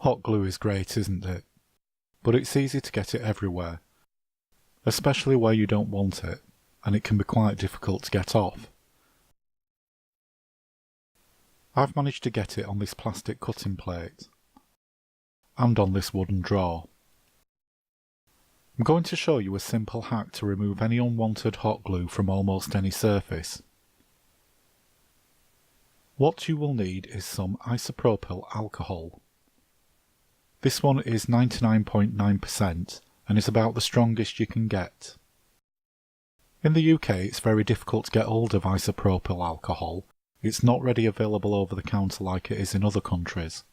Hot glue is great, isn't it? But it's easy to get it everywhere, especially where you don't want it, and it can be quite difficult to get off. I've managed to get it on this plastic cutting plate, and on this wooden drawer. I'm going to show you a simple hack to remove any unwanted hot glue from almost any surface. What you will need is some isopropyl alcohol. This one is 99.9% and is about the strongest you can get. In the UK it's very difficult to get hold of isopropyl alcohol. It's not readily available over the counter like it is in other countries.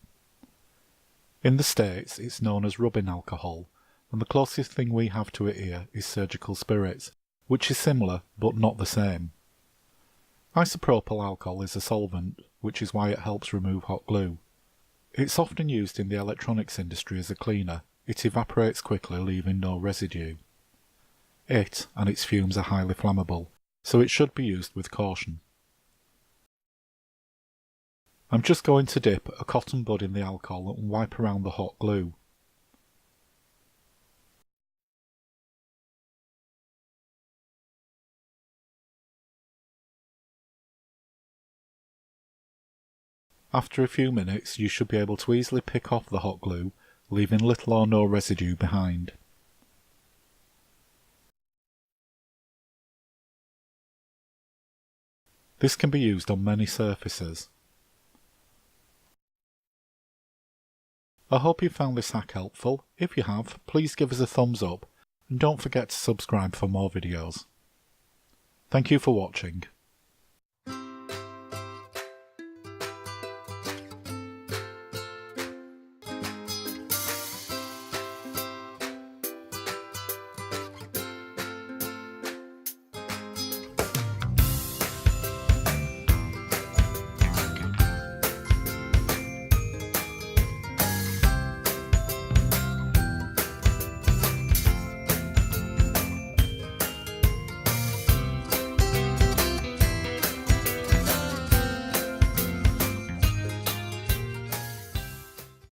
In the States it's known as rubbing alcohol, and the closest thing we have to it here is surgical spirits, which is similar but not the same. Isopropyl alcohol is a solvent, which is why it helps remove hot glue. It's often used in the electronics industry as a cleaner. It evaporates quickly, leaving no residue. It and its fumes are highly flammable, so it should be used with caution. I'm just going to dip a cotton bud in the alcohol and wipe around the hot glue. After a few minutes you should be able to easily pick off the hot glue, leaving little or no residue behind. This can be used on many surfaces. I hope you found this hack helpful. If you have, please give us a thumbs up and don't forget to subscribe for more videos. Thank you for watching.